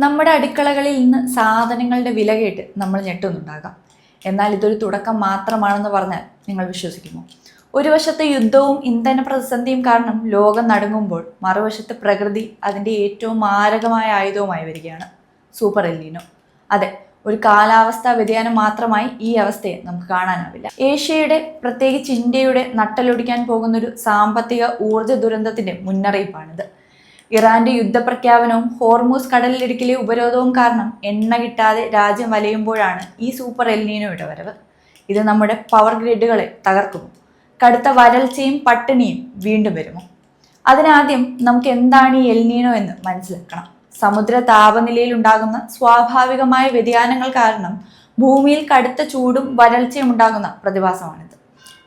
നമ്മുടെ അടുക്കളകളിൽ നിന്ന് സാധനങ്ങളുടെ വില കേട്ട് നമ്മൾ ഞെട്ടുന്നുണ്ടാകാം. എന്നാൽ ഇതൊരു തുടക്കം മാത്രമാണെന്ന് പറഞ്ഞാൽ നിങ്ങൾ വിശ്വസിക്കുമോ? ഒരു വശത്ത് യുദ്ധവും ഇന്ധന പ്രതിസന്ധിയും കാരണം ലോകം നടുങ്ങുമ്പോൾ മറുവശത്ത് പ്രകൃതി അതിൻ്റെ ഏറ്റവും മാരകമായ ആയുധവുമായി വരികയാണ്, സൂപ്പർ എൽനീനോ. അതെ, ഒരു കാലാവസ്ഥാ വ്യതിയാനം മാത്രമായി ഈ അവസ്ഥയെ നമുക്ക് കാണാനാവില്ല. ഏഷ്യയുടെ, പ്രത്യേകിച്ച് ഇന്ത്യയുടെ നട്ടലൊടിക്കാൻ പോകുന്നൊരു സാമ്പത്തിക ഊർജ്ജ ദുരന്തത്തിന്റെ മുന്നറിയിപ്പാണിത്. ഇറാന്റെ യുദ്ധപ്രഖ്യാപനവും ഹോർമൂസ് കടലിടുക്കിലെ ഉപരോധവും കാരണം എണ്ണ കിട്ടാതെ രാജ്യം വലയുമ്പോഴാണ് ഈ സൂപ്പർ എൽനീനോയുടെ വരവ്. ഇത് നമ്മുടെ പവർ ഗ്രിഡുകളെ തകർക്കുമോ? കടുത്ത വരൾച്ചയും പട്ടിണിയും വീണ്ടും വരുമോ? അതിനാദ്യം നമുക്ക് എന്താണ് ഈ എൽനീനോ എന്ന് മനസ്സിലാക്കണം. സമുദ്ര താപനിലയിൽ ഉണ്ടാകുന്ന സ്വാഭാവികമായ വ്യതിയാനങ്ങൾ കാരണം ഭൂമിയിൽ കടുത്ത ചൂടും വരൾച്ചയും ഉണ്ടാകുന്ന പ്രതിഭാസമാണിത്.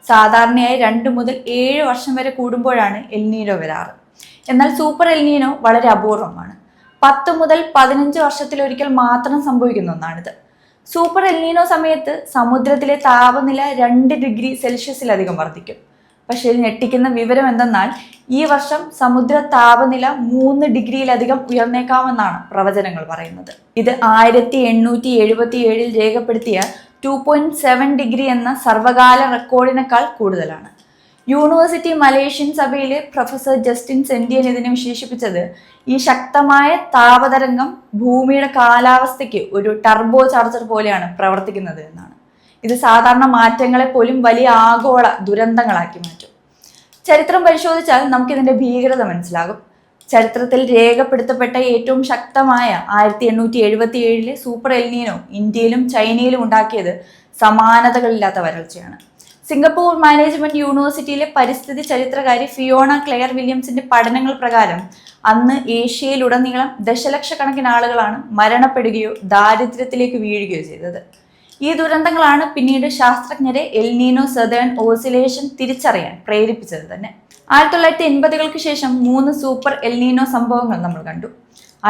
സാധാരണയായി 2 മുതൽ 7 വർഷം വരെ കൂടുമ്പോഴാണ് എൽനീനോ വരാറ്. എന്നാൽ സൂപ്പർ എൽനീനോ വളരെ അപൂർവമാണ്. 10 മുതൽ 15 വർഷത്തിലൊരിക്കൽ മാത്രം സംഭവിക്കുന്ന ഒന്നാണിത്. സൂപ്പർ എൽനീനോ സമയത്ത് സമുദ്രത്തിലെ താപനില 2 ഡിഗ്രി സെൽഷ്യസിലധികം വർദ്ധിക്കും. പക്ഷേ ഞെട്ടിക്കുന്ന വിവരം എന്തെന്നാൽ ഈ വർഷം സമുദ്ര താപനില 3 ഡിഗ്രിയിലധികം ഉയർന്നേക്കാമെന്നാണ് പ്രവചനങ്ങൾ പറയുന്നത്. ഇത് 1877 രേഖപ്പെടുത്തിയ 2.7 ഡിഗ്രി എന്ന സർവകാല റെക്കോർഡിനേക്കാൾ കൂടുതലാണ്. യൂണിവേഴ്സിറ്റി മലേഷ്യൻ സഭയിലെ പ്രൊഫസർ ജസ്റ്റിൻ സെന്റിയൻ ഇതിനെ വിശേഷിപ്പിച്ചത് ഈ ശക്തമായ താപതരംഗം ഭൂമിയുടെ കാലാവസ്ഥയ്ക്ക് ഒരു ടർബോ ചാർജർ പോലെയാണ് പ്രവർത്തിക്കുന്നത് എന്നാണ്. ഇത് സാധാരണ മാറ്റങ്ങളെ പോലും വലിയ ആഗോള ദുരന്തങ്ങളാക്കി മാറ്റും. ചരിത്രം പരിശോധിച്ചാൽ നമുക്കിതിന്റെ ഭീകരത മനസ്സിലാകും. ചരിത്രത്തിൽ രേഖപ്പെടുത്തപ്പെട്ട ഏറ്റവും ശക്തമായ 1877 സൂപ്പർ എൽനീനോ ഇന്ത്യയിലും ചൈനയിലും ഉണ്ടാക്കിയത് സമാനതകളില്ലാത്ത വരൾച്ചയാണ്. സിംഗപ്പൂർ മാനേജ്മെന്റ് യൂണിവേഴ്സിറ്റിയിലെ പരിസ്ഥിതി ചരിത്രകാരി ഫിയോണ ക്ലെയർ വില്യംസിന്റെ പഠനങ്ങൾ പ്രകാരം അന്ന് ഏഷ്യയിലുടനീളം ദശലക്ഷക്കണക്കിന് ആളുകളാണ് മരണപ്പെടുകയോ ദാരിദ്ര്യത്തിലേക്ക് വീഴുകയോ ചെയ്തത്. ഈ ദുരന്തങ്ങളാണ് പിന്നീട് ശാസ്ത്രജ്ഞരെ എൽനീനോ സദേൺ ഓസിലേഷൻ തിരിച്ചറിയാൻ പ്രേരിപ്പിച്ചത് തന്നെ. 1980-കൾക്ക് ശേഷം 3 സൂപ്പർ എൽനീനോ സംഭവങ്ങൾ നമ്മൾ കണ്ടു.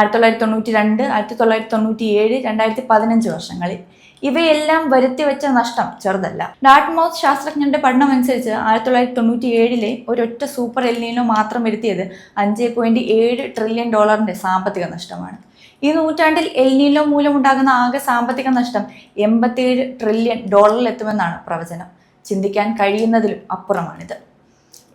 1992, 1997, 2015 വർഷങ്ങളിൽ. ഇവയെല്ലാം വരുത്തിവെച്ച നഷ്ടം ചെറുതല്ല. ഡാർട്ട്മൗത്ത് ശാസ്ത്രജ്ഞരുടെ പഠനം അനുസരിച്ച് 1997 ഒരൊറ്റ സൂപ്പർ എൽനീനോ മാത്രം വരുത്തിയത് $5.7 ട്രില്യൺ സാമ്പത്തിക നഷ്ടമാണ്. ഈ നൂറ്റാണ്ടിൽ എൽനീനോ മൂലമുണ്ടാകുന്ന ആകെ സാമ്പത്തിക നഷ്ടം $87 ട്രില്യൺ എത്തുമെന്നാണ് പ്രവചനം. ചിന്തിക്കാൻ കഴിയുന്നതിലും അപ്പുറമാണിത്.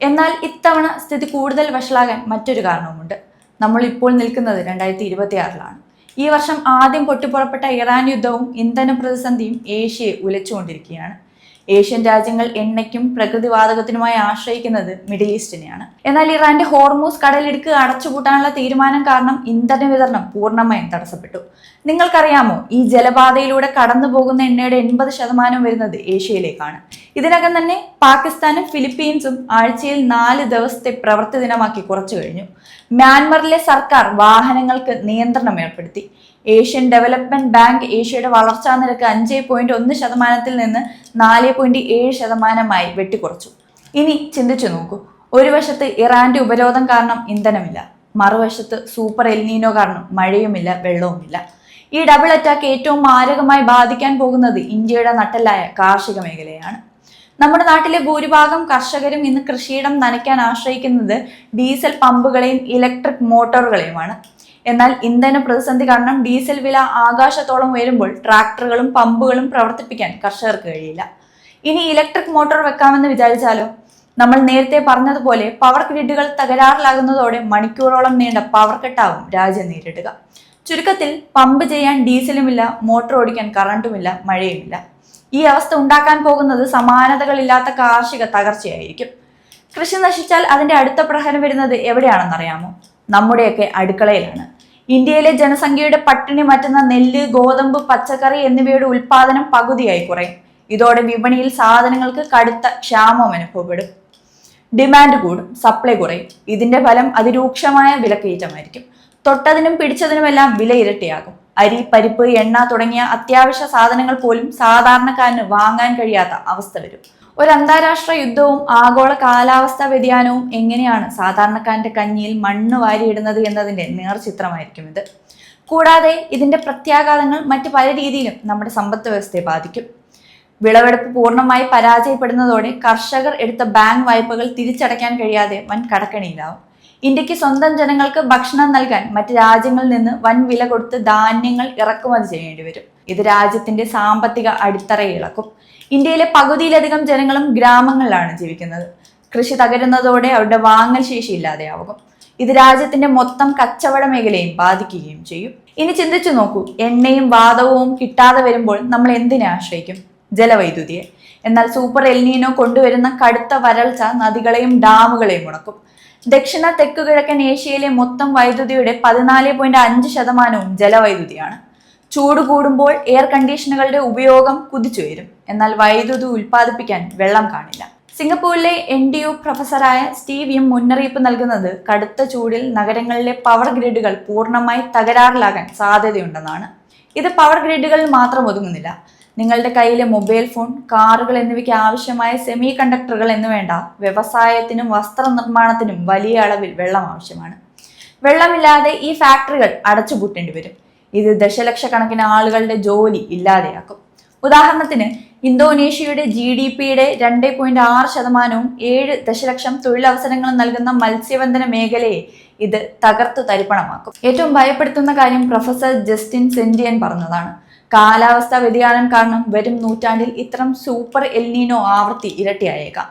എന്നാൽ ഇത്തവണ സ്ഥിതി കൂടുതൽ വഷളാകാൻ മറ്റൊരു കാരണവുമുണ്ട്. നമ്മൾ ഇപ്പോൾ നിൽക്കുന്നത് 2026-ലാണ്. ഈ വർഷം ആദ്യം പൊട്ടിപ്പുറപ്പെട്ട ഇറാൻ യുദ്ധവും ഇന്ധന പ്രതിസന്ധിയും ഏഷ്യയെ ഉലച്ചുകൊണ്ടിരിക്കുകയാണ്. ഏഷ്യൻ രാജ്യങ്ങൾ എണ്ണയ്ക്കും പ്രകൃതിവാതകത്തിനുമായി ആശ്രയിക്കുന്നത് മിഡിൽ ഈസ്റ്റിനെയാണ്. എന്നാൽ ഇറാന്റെ ഹോർമൂസ് കടലിടുക്ക് അടച്ചുപൂട്ടാനുള്ള തീരുമാനം കാരണം ഇന്ധന വിതരണം പൂർണ്ണമായും തടസ്സപ്പെട്ടു. നിങ്ങൾക്കറിയാമോ, ഈ ജലപാതയിലൂടെ കടന്നു പോകുന്ന എണ്ണയുടെ 80% വരുന്നത് ഏഷ്യയിലേക്കാണ്. ഇതിനകം തന്നെ പാകിസ്ഥാനും ഫിലിപ്പീൻസും ആഴ്ചയിൽ 4 ദിവസത്തെ പ്രവൃത്തി ദിനമാക്കി കുറച്ചു കഴിഞ്ഞു. മ്യാൻമറിലെ സർക്കാർ വാഹനങ്ങൾക്ക് നിയന്ത്രണം ഏർപ്പെടുത്തി. ഏഷ്യൻ ഡെവലപ്മെന്റ് ബാങ്ക് ഏഷ്യയുടെ വളർച്ചാ നിരക്ക് 5.1% നിന്ന് 4.7% വെട്ടിക്കുറച്ചു. ഇനി ചിന്തിച്ചു നോക്കൂ, ഒരു വശത്ത് ഇറാന്റെ ഉപരോധം കാരണം ഇന്ധനമില്ല, മറുവശത്ത് സൂപ്പർ എൽനീനോ കാരണം മഴയുമില്ല, വെള്ളവുമില്ല. ഈ ഡബിൾ അറ്റാക്ക് ഏറ്റവും മാരകമായി ബാധിക്കാൻ പോകുന്നത് ഇന്ത്യയുടെ നട്ടെല്ലായ കാർഷിക മേഖലയാണ്. നമ്മുടെ നാട്ടിലെ ഭൂരിഭാഗം കർഷകരും ഇന്ന് കൃഷിയിടം നനയ്ക്കാൻ ആശ്രയിക്കുന്നത് ഡീസൽ പമ്പുകളെയും ഇലക്ട്രിക് മോട്ടോറുകളെയുമാണ്. എന്നാൽ ഇന്ധന പ്രതിസന്ധി കാരണം ഡീസൽ വില ആകാശത്തോളം ഉയരുമ്പോൾ ട്രാക്ടറുകളും പമ്പുകളും പ്രവർത്തിപ്പിക്കാൻ കർഷകർക്ക് കഴിയില്ല. ഇനി ഇലക്ട്രിക് മോട്ടോർ വെക്കാമെന്ന് വിചാരിച്ചാലോ? നമ്മൾ നേരത്തെ പറഞ്ഞതുപോലെ പവർ ഗ്രിഡുകൾ തകരാറിലാകുന്നതോടെ മണിക്കൂറോളം നീണ്ട പവർ കട്ടാവും രാജ്യം നേരിടുക. ചുരുക്കത്തിൽ പമ്പ് ചെയ്യാൻ ഡീസലുമില്ല, മോട്ടോർ ഓടിക്കാൻ കറണ്ടുമില്ല, മഴയുമില്ല. ഈ അവസ്ഥ ഉണ്ടാക്കാൻ പോകുന്നത് സമാനതകളില്ലാത്ത കാർഷിക തകർച്ചയായിരിക്കും. കൃഷി നശിച്ചാൽ അതിന്റെ അടുത്ത പ്രഹരം വരുന്നത് എവിടെയാണെന്നറിയാമോ? നമ്മുടെയൊക്കെ അടുക്കളയിലാണ്. ഇന്ത്യയിലെ ജനസംഖ്യയുടെ പട്ടിണി മാറ്റുന്ന നെല്ല്, ഗോതമ്പ്, പച്ചക്കറി എന്നിവയുടെ ഉൽപാദനം പകുതിയായി കുറയും. ഇതോടെ വിപണിയിൽ സാധനങ്ങൾക്ക് കടുത്ത ക്ഷാമം അനുഭവപ്പെടും. ഡിമാൻഡ് കൂടും, സപ്ലൈ കുറയും. ഇതിന്റെ ഫലം അതിരൂക്ഷമായ വിലക്കയറ്റമായിരിക്കും. തൊട്ടതിനും പിടിച്ചതിനുമെല്ലാം വില ഇരട്ടിയാകും. അരി, പരിപ്പ്, എണ്ണ തുടങ്ങിയ അത്യാവശ്യ സാധനങ്ങൾ പോലും സാധാരണക്കാരന് വാങ്ങാൻ കഴിയാത്ത അവസ്ഥ വരും. ഒരു അന്താരാഷ്ട്ര യുദ്ധവും ആഗോള കാലാവസ്ഥാ വ്യതിയാനവും എങ്ങനെയാണ് സാധാരണക്കാരന്റെ കഞ്ഞിയിൽ മണ്ണ് വാരിയിടുന്നത് എന്നതിന്റെ നേർചിത്രമായിരിക്കും ഇത്. കൂടാതെ ഇതിന്റെ പ്രത്യാഘാതങ്ങൾ മറ്റു പല രീതിയിലും നമ്മുടെ സമ്പദ് വ്യവസ്ഥയെ ബാധിക്കും. വിളവെടുപ്പ് പൂർണ്ണമായി പരാജയപ്പെടുന്നതോടെ കർഷകർ എടുത്ത ബാങ്ക് വായ്പകൾ തിരിച്ചടയ്ക്കാൻ കഴിയാതെ വൻ കടക്കണിയിലാവും. ഇന്ത്യക്ക് സ്വന്തം ജനങ്ങൾക്ക് ഭക്ഷണം നൽകാൻ മറ്റ് രാജ്യങ്ങളിൽ നിന്ന് വൻ വില കൊടുത്ത് ധാന്യങ്ങൾ ഇറക്കുമതി ചെയ്യേണ്ടി വരും. ഇത് രാജ്യത്തിന്റെ സാമ്പത്തിക അടിത്തറയെ ഇളക്കും. ഇന്ത്യയിലെ പകുതിയിലധികം ജനങ്ങളും ഗ്രാമങ്ങളിലാണ് ജീവിക്കുന്നത്. കൃഷി തകരുന്നതോടെ അവരുടെ വാങ്ങൽ ശേഷി ഇല്ലാതെയാവും. ഇത് രാജ്യത്തിന്റെ മൊത്തം കച്ചവട മേഖലയും ബാധിക്കുകയും ചെയ്യും. ഇനി ചിന്തിച്ചു നോക്കൂ, എണ്ണയും വാതകവും കിട്ടാതെ വരുമ്പോൾ നമ്മൾ എന്തിനെ ആശ്രയിക്കും? ജലവൈദ്യുതിയെ. എന്നാൽ സൂപ്പർ എൽനീനോ കൊണ്ടുവരുന്ന കടുത്ത വരൾച്ച നദികളെയും ഡാമുകളെയും മുടക്കും. ദക്ഷിണ തെക്കു കിഴക്കൻ ഏഷ്യയിലെ മൊത്തം വൈദ്യുതിയുടെ 14.5% ജലവൈദ്യുതിയാണ്. ചൂട് കൂടുമ്പോൾ എയർ കണ്ടീഷനുകളുടെ ഉപയോഗം കുതിച്ചുയരും. എന്നാൽ വൈദ്യുതി ഉൽപ്പാദിപ്പിക്കാൻ വെള്ളം കാണില്ല. സിംഗപ്പൂരിലെ NTU പ്രൊഫസറായ സ്റ്റീവ് എം മുന്നറിയിപ്പ് നൽകുന്നത് കടുത്ത ചൂടിൽ നഗരങ്ങളിലെ പവർ ഗ്രിഡുകൾ പൂർണ്ണമായി തകരാറിലാകാൻ സാധ്യതയുണ്ടെന്നാണ്. ഇത് പവർ ഗ്രിഡുകളിൽ മാത്രം ഒതുങ്ങുന്നില്ല. നിങ്ങളുടെ കയ്യിലെ മൊബൈൽ ഫോൺ, കാറുകൾ എന്നിവയ്ക്ക് ആവശ്യമായ സെമി കണ്ടക്ടറുകൾ എന്നുവേണ്ട വ്യവസായത്തിനും വസ്ത്രനിർമ്മാണത്തിനും വലിയ അളവിൽ വെള്ളം ആവശ്യമാണ്. വെള്ളമില്ലാതെ ഈ ഫാക്ടറികൾ അടച്ചുപൂട്ടേണ്ടി വരും. ഇത് ദശലക്ഷക്കണക്കിന് ആളുകളുടെ ജോലി ഇല്ലാതെയാക്കും. ഉദാഹരണത്തിന്, ഇന്തോനേഷ്യയുടെ GDPയുടെ 2.6%, 7 ദശലക്ഷം തൊഴിലവസരങ്ങൾ നൽകുന്ന മത്സ്യബന്ധന മേഖലയെ ഇത് തകർത്തു തരിപ്പണമാക്കും. ഏറ്റവും ഭയപ്പെടുത്തുന്ന കാര്യം പ്രൊഫസർ ജസ്റ്റിൻ സെന്റിയൻ പറഞ്ഞതാണ്. കാലാവസ്ഥാ വ്യതിയാനം കാരണം വരും നൂറ്റാണ്ടിൽ ഇത്തരം സൂപ്പർ എൽനീനോ ആവൃത്തി ഇരട്ടിയായേക്കാം.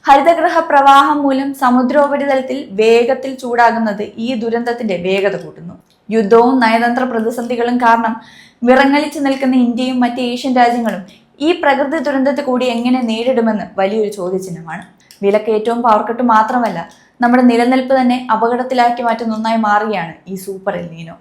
ഹരിതഗൃഹ പ്രവാഹം മൂലം സമുദ്രോപരിതലത്തിൽ വേഗത്തിൽ ചൂടാകുന്നത് ഈ ദുരന്തത്തിന്റെ വേഗത കൂട്ടുന്നു. യുദ്ധവും നയതന്ത്ര പ്രതിസന്ധികളും കാരണം വിറങ്ങലിച്ചു നിൽക്കുന്ന ഇന്ത്യയും മറ്റ് ഏഷ്യൻ രാജ്യങ്ങളും ഈ പ്രകൃതി ദുരന്തത്തെ കൂടി എങ്ങനെ നേരിടുമെന്ന് വലിയൊരു ചോദ്യചിഹ്നമാണ്. വിലക്കയറ്റവും പവർക്കട്ടും മാത്രമല്ല, നമ്മുടെ നിലനിൽപ്പ് തന്നെ അപകടത്തിലാക്കി മാറ്റുന്ന ഒന്നായി മാറുകയാണ് ഈ സൂപ്പർ എൽനീനോ.